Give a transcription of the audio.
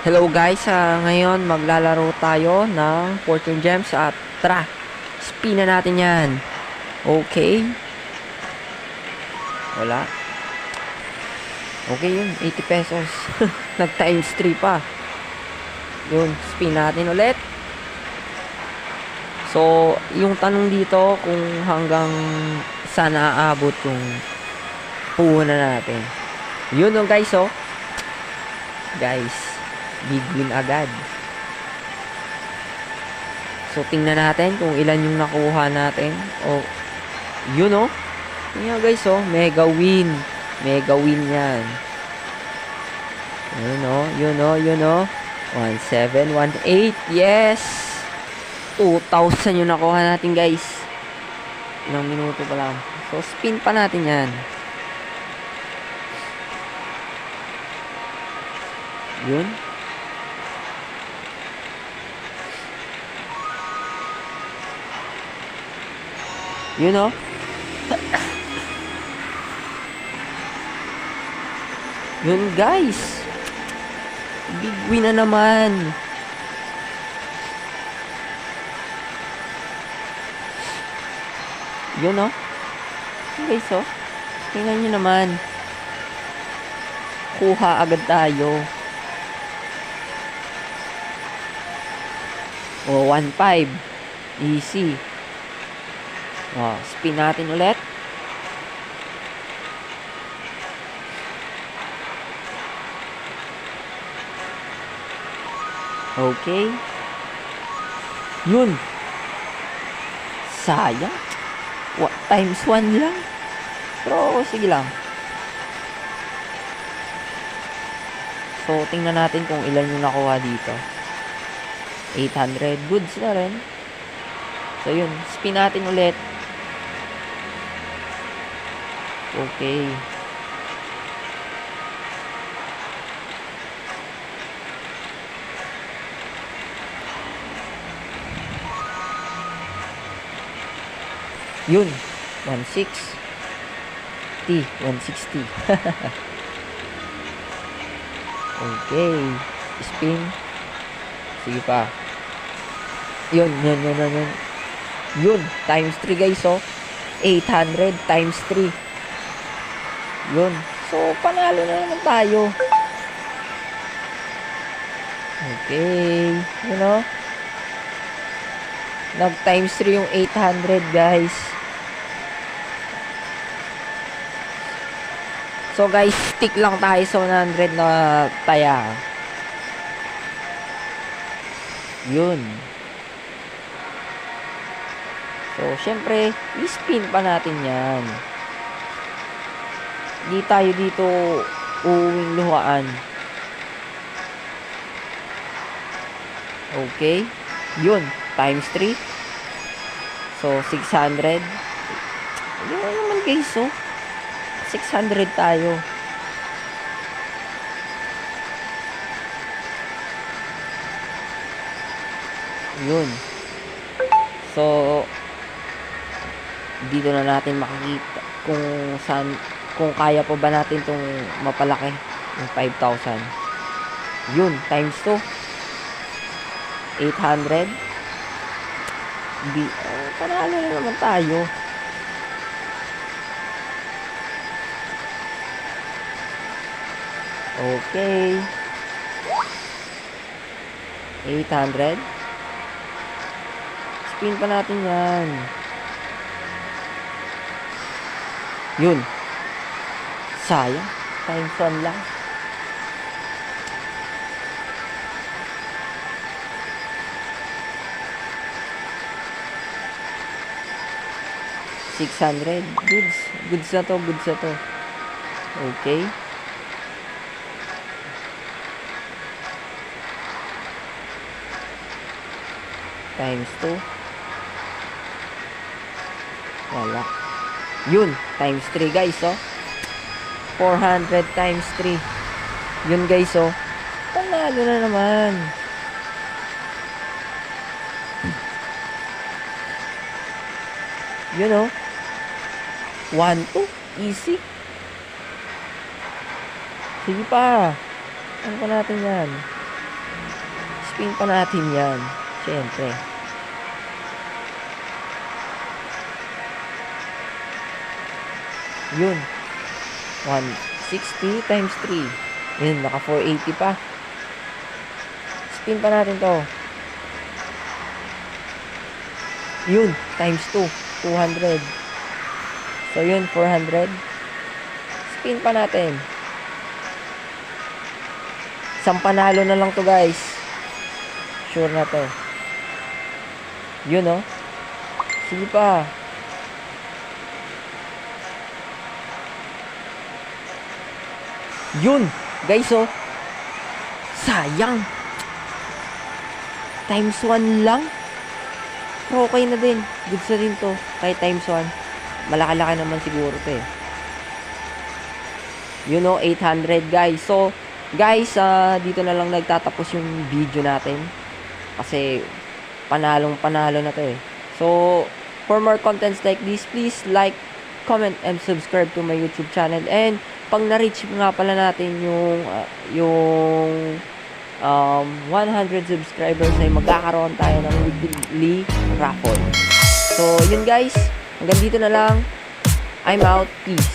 Hello guys, ngayon maglalaro tayo ng Fortune Gems at tara, spin na natin yan. Okay. Wala. Okay yun, 80 pesos. Nag times 3 pa. Yun, spin natin ulit. So, yung tanong dito kung hanggang saan aabot yung puhunan natin. Yun guys, oh. Guys, big win agad. So, tingnan natin kung ilan yung nakuha natin. Oh, yun oh. Tingnan guys oh. Mega win. Mega win yan. Yun oh. Yun oh. Yun oh. 1718. Yes. 2,000 yung nakuha natin guys. Ilang minuto pa lang. So, spin pa natin yan. Yun. Yun oh. Yun guys. Big win na naman. Yun oh. Guys oh. Tingnan nyo naman. Kuha agad tayo. O, 1.5. Easy. O, spin natin ulit. Okay. Yun. Sayang. Times 1 lang. Pero, sige lang. So, tingnan natin kung ilan yung nakuha dito. 800 goods na rin. So yun, spin natin ulit. Okay. Yun, 160. 160. Okay. Spin. Sige pa. Yun. Yun, times 3 guys, oh. 800 times 3. Yun. So, panalo na naman tayo. Okay. You know? Nag times 3 yung 800 guys. So guys, stick lang tayo sa 100 na taya. Yun. So, syempre, i-spin pa natin yan. Hindi tayo dito uuwing luhaan. Okay. Yun. Times 3. So, 600. Yun naman guys, oh. 600 tayo. Yun. So, dito na natin makikita kung saan, kung kaya pa ba natin itong mapalaki yung 5,000. Yun, times 2. 800. Panalo na naman tayo. Okay. 800. Spin pa natin yan. Yun. Sayang. Times 1 lang. $600. Goods. Goods na to. Goods na to. Okay. Times 2. Wala. Yun. Times 3 guys, oh. 400 times 3. Yun guys, oh. Panalo na naman. Yun, oh. 1, 2. Easy. Sige pa. Ano pa natin yan? Spin pa natin yan. Siyempre. Yun. 160 times 3. Yun, naka 480 pa. Spin pa natin to. Yun, times 2. 200. So, yun, 400. Spin pa natin. Isang panalo na lang to, guys. Sure na to. Yun, oh. Sige pa. Yun, guys, oh. Sayang. Times 1 lang. Pero okay na din. Goods na din to. Kahit times 1. Malaki-laki naman siguro to eh. You know, 800 guys. So, guys, dito na lang nagtatapos yung video natin. Kasi, panalong-panalo na to eh. So, for more contents like this, please like, comment, and subscribe to my YouTube channel. And, pag na-reach nga pala natin yung 100 subscribers ay magkakaroon tayo ng weekly raffle. So, yun guys. Hanggang dito na lang. I'm out. Peace.